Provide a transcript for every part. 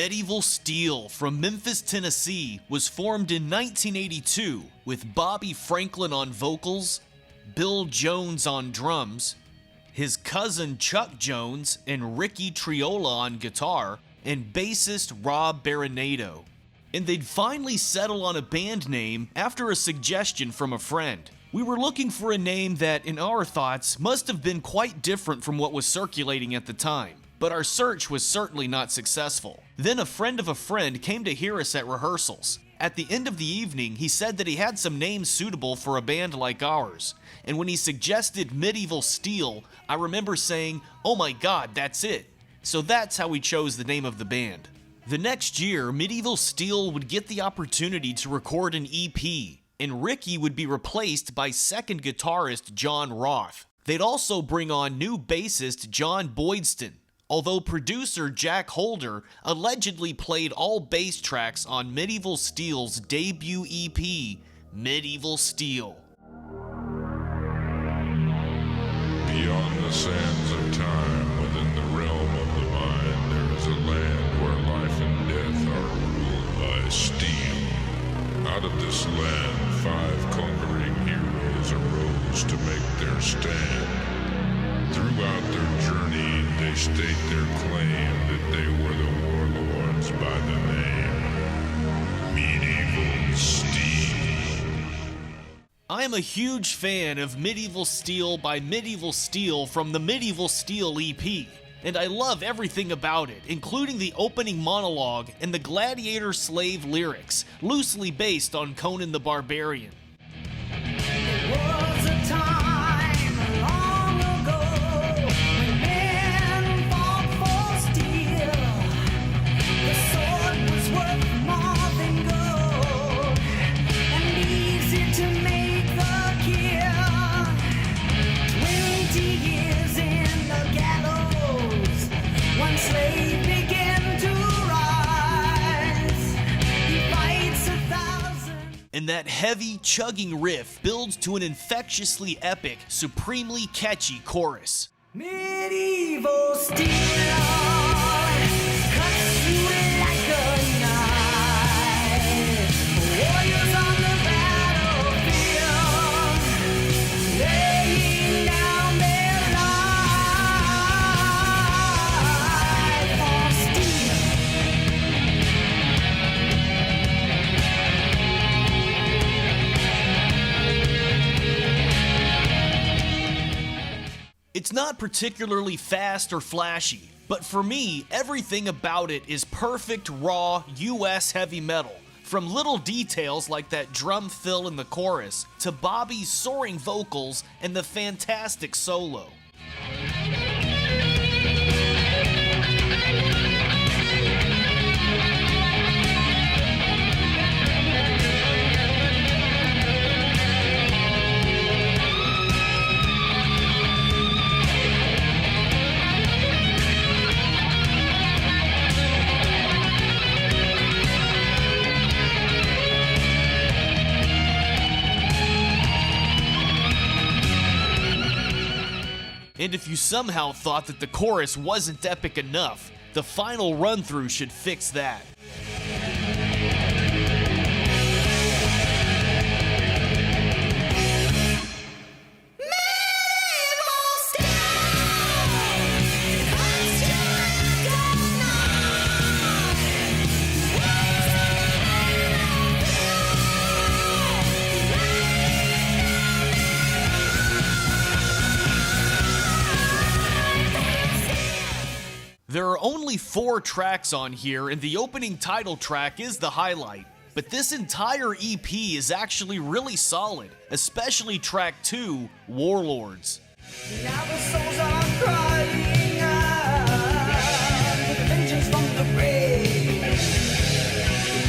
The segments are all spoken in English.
Medieval Steel from Memphis, Tennessee was formed in 1982 with Bobby Franklin on vocals, Bill Jones on drums, his cousin Chuck Jones and Ricky Triola on guitar, and bassist Rob Baronato. And they'd finally settle on a band name after a suggestion from a friend. We were looking for a name that, in our thoughts, must have been quite different from what was circulating at the time, but our search was certainly not successful. Then a friend of a friend came to hear us at rehearsals. At the end of the evening, he said that he had some names suitable for a band like ours, and when he suggested Medieval Steel, I remember saying, "Oh my god, that's it." So that's how we chose the name of the band. The next year, Medieval Steel would get the opportunity to record an EP, and Ricky would be replaced by second guitarist John Roth. They'd also bring on new bassist John Boydston, although producer Jack Holder allegedly played all bass tracks on Medieval Steel's debut EP, Medieval Steel. Beyond the sands of time, within the realm of the mind, there is a land where life and death are ruled by steel. Out of this land, 5 conquering heroes arose to make their stand. Throughout their journey, they state their claim that they were the warlords by the name Medieval Steel. I am a huge fan of Medieval Steel by Medieval Steel from the Medieval Steel EP, and I love everything about it, including the opening monologue and the gladiator slave lyrics, loosely based on Conan the Barbarian. There was a time long ago when men fought for steel. The sword was worth more than gold, and easy to make a kill. 20 years in the gallows, one slave began to rise. He fights 1,000. And that heavy, chugging riff builds to an infectiously epic, supremely catchy chorus. Medieval steel cuts through it like a knife. Warriors on the battlefield, laying down their life for steel. It's not particularly fast or flashy, but for me, everything about it is perfect, raw, US heavy metal. From little details like that drum fill in the chorus, to Bobby's soaring vocals and the fantastic solo. And if you somehow thought that the chorus wasn't epic enough, the final run-through should fix that. There are only 4 tracks on here, and the opening title track is the highlight. But this entire EP is actually really solid, especially track 2, Warlords. Now the souls are crying out, vengeance from the grave.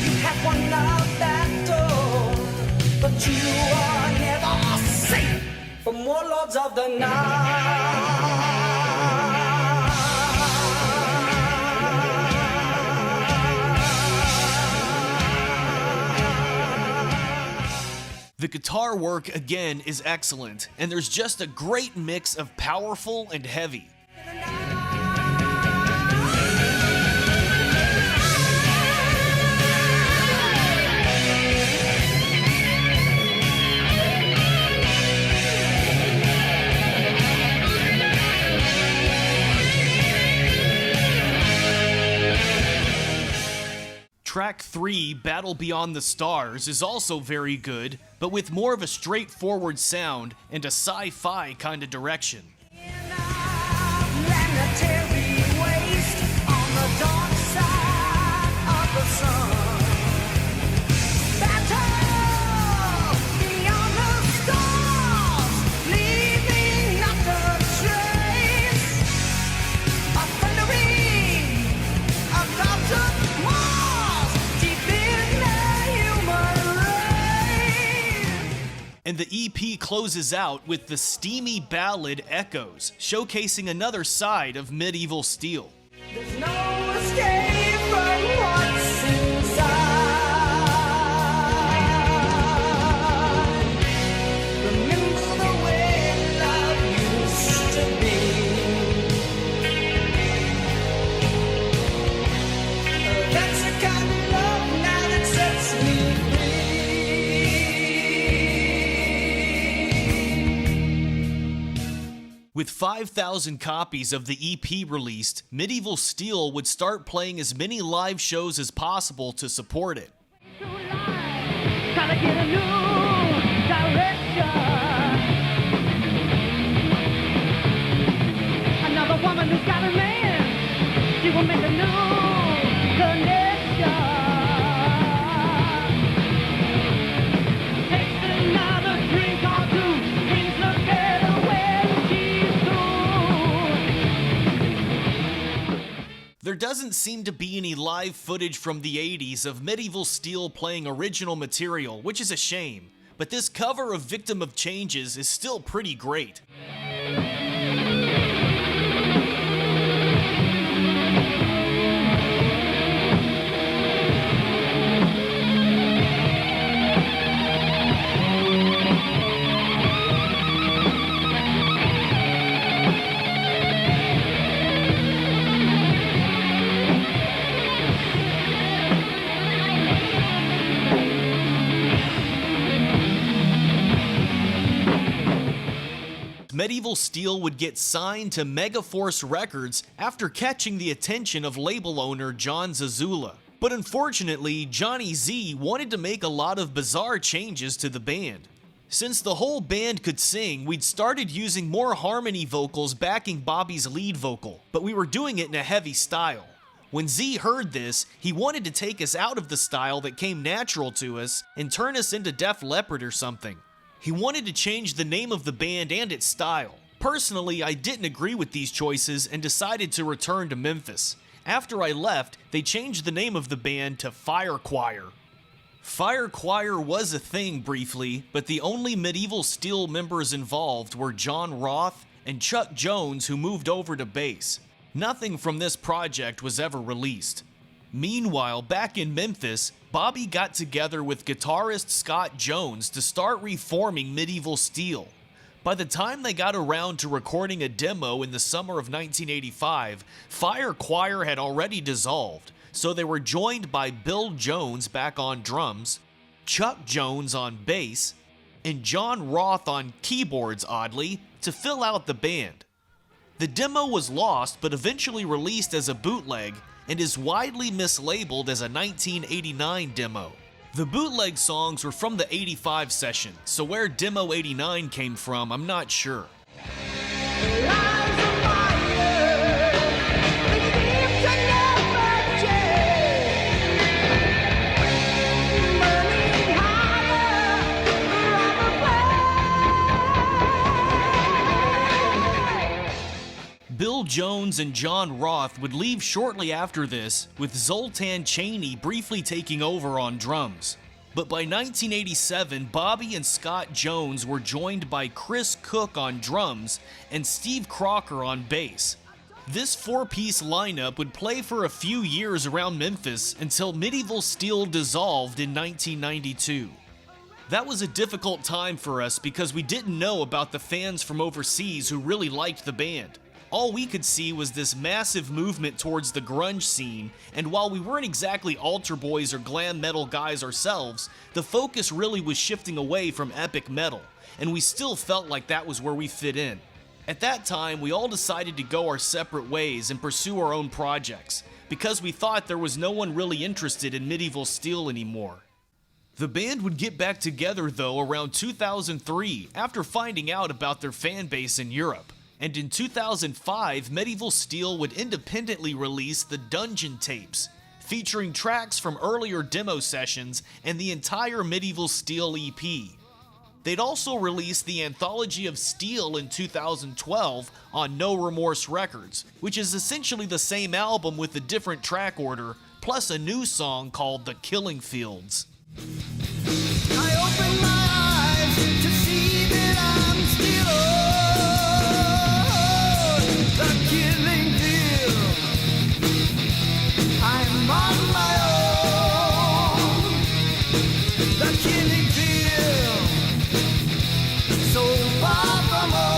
You have won a battle, but you are never safe from warlords of the night. The guitar work, again, is excellent, and there's just a great mix of powerful and heavy. Track 3, Battle Beyond the Stars, is also very good, but with more of a straightforward sound and a sci-fi kind of direction. Planetary waste on the dark side of the sun. Battle beyond the stars, leaving not a trace. A thundering about to Mars, deep in the human race. And the EP closes out with the steamy ballad Echoes, showcasing another side of Medieval Steel. There's no escape from what's inside. Remember the way love used to be. That's the kind of love now that sets me free. With 5,000 copies of the EP released, Medieval Steel would start playing as many live shows as possible to support it. Gotta get a new direction. Another woman who's got a man, she will make a new connection. Takes another drink or two, brings the getaway she's through. There doesn't seem to be any live footage from the 80s of Medieval Steel playing original material, which is a shame, but this cover of Victim of Changes is still pretty great. Medieval Steel would get signed to Megaforce Records after catching the attention of label owner John Zazula. But unfortunately, Johnny Z wanted to make a lot of bizarre changes to the band. Since the whole band could sing, we'd started using more harmony vocals backing Bobby's lead vocal, but we were doing it in a heavy style. When Z heard this, he wanted to take us out of the style that came natural to us and turn us into Def Leppard or something. He wanted to change the name of the band and its style. Personally, I didn't agree with these choices and decided to return to Memphis. After I left, they changed the name of the band to Fire Choir. Fire Choir was a thing briefly, but the only Medieval Steel members involved were John Roth and Chuck Jones, who moved over to bass. Nothing from this project was ever released. Meanwhile, back in Memphis, Bobby got together with guitarist Scott Jones to start reforming Medieval Steel. By the time they got around to recording a demo in the summer of 1985, Fire Choir had already dissolved, so they were joined by Bill Jones back on drums, Chuck Jones on bass, and John Roth on keyboards, oddly, to fill out the band. The demo was lost but eventually released as a bootleg and is widely mislabeled as a 1989 demo. The bootleg songs were from the 85 session, so where Demo 89 came from, I'm not sure. Bill Jones and John Roth would leave shortly after this, with Zoltan Chaney briefly taking over on drums. But by 1987, Bobby and Scott Jones were joined by Chris Cook on drums and Steve Crocker on bass. This four-piece lineup would play for a few years around Memphis until Medieval Steel dissolved in 1992. That was a difficult time for us because we didn't know about the fans from overseas who really liked the band. All we could see was this massive movement towards the grunge scene, and while we weren't exactly altar boys or glam metal guys ourselves, the focus really was shifting away from epic metal, and we still felt like that was where we fit in. At that time, we all decided to go our separate ways and pursue our own projects. because we thought there was no one really interested in medieval steel anymore. The band would get back together though around 2003 after finding out about their fan base in Europe. And in 2005, Medieval Steel would independently release the Dungeon Tapes, featuring tracks from earlier demo sessions and the entire Medieval Steel EP. They'd also release the Anthology of Steel in 2012 on No Remorse Records, which is essentially the same album with a different track order, plus a new song called The Killing Fields. I open my eyes to see that I'm still on the killing field. I'm on my own, the killing field, so far from home.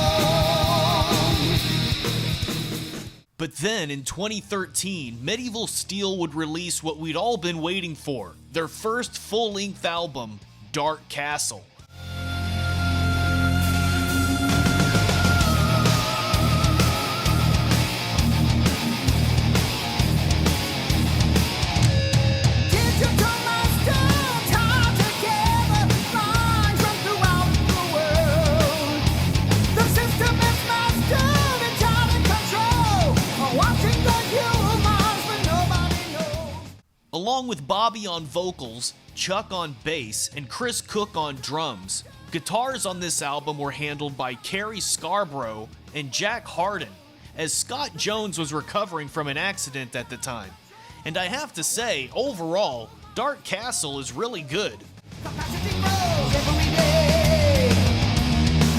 But then in 2013, Medieval Steel would release what we'd all been waiting for, their first full-length album, Dark Castle. Did you come my stones hard together, lines run throughout the world? The system is mastered and child in control, watching the humans but nobody knows. Along with Bobby on vocals, Chuck on bass, and Chris Cook on drums, guitars on this album were handled by Kerry Scarborough and Jack Harden, as Scott Jones was recovering from an accident at the time. And I have to say, overall, Dark Castle is really good. Capacity grows every day.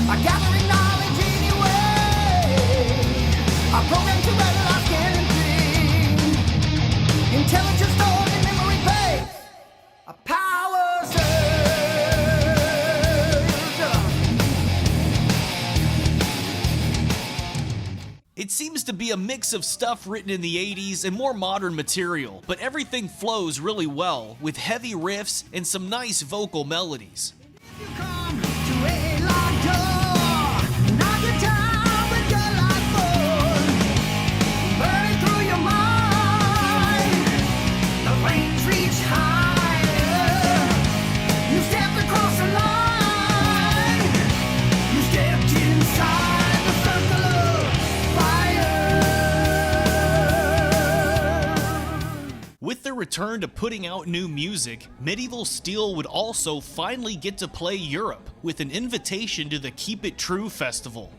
I'm gathering knowledge anyway. I'm programmed to rattle our skin and clean. Intelligence stored in memory base. A power surge. It seems to be a mix of stuff written in the 80s and more modern material, but everything flows really well, with heavy riffs and some nice vocal melodies. You come to a locked door. Knock it down with your light bulb. Burning through your mind. The flames reach higher. You stepped across the line. You stepped inside the circle of fire. With their return to putting out new music, Medieval Steel would also finally get to play Europe with an invitation to the Keep It True festival.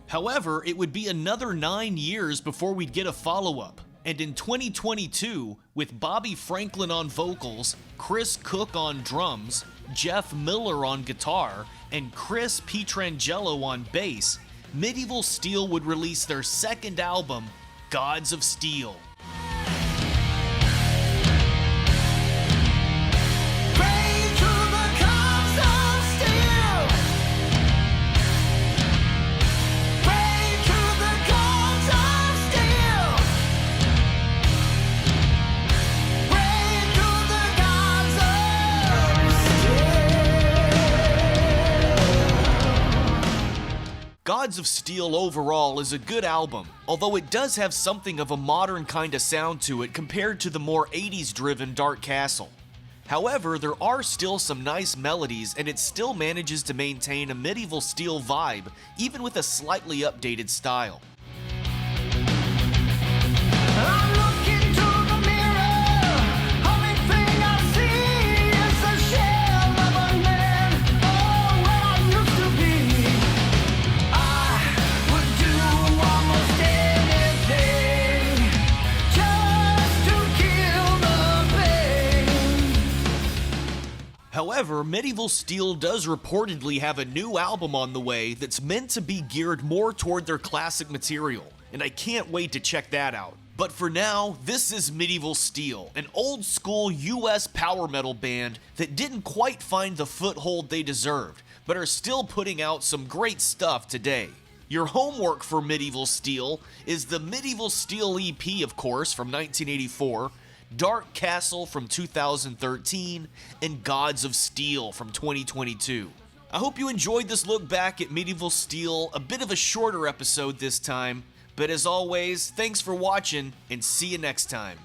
However, it would be another 9 years before we'd get a follow-up. And in 2022, with Bobby Franklin on vocals, Chris Cook on drums, Jeff Miller on guitar, and Chris Pietrangelo on bass, Medieval Steel would release their second album, Gods of Steel. Pray to the gods of steel. Pray to the gods of steel. Pray to the gods of steel. Gods of Steel overall is a good album, although it does have something of a modern kind of sound to it compared to the more 80s driven Dark Castle. However, there are still some nice melodies and it still manages to maintain a Medieval Steel vibe, even with a slightly updated style. I look into the mirror. Only thing I see is the shell of a man. Oh, where I used to be. I would do almost anything just to kill the pain. However, Medieval Steel does reportedly have a new album on the way that's meant to be geared more toward their classic material, and I can't wait to check that out. But for now, this is Medieval Steel, an old school US power metal band that didn't quite find the foothold they deserved, but are still putting out some great stuff today. Your homework for Medieval Steel is the Medieval Steel EP, of course, from 1984, Dark Castle from 2013, and Gods of Steel from 2022. I hope you enjoyed this look back at Medieval Steel, a bit of a shorter episode this time, but as always, thanks for watching and see you next time.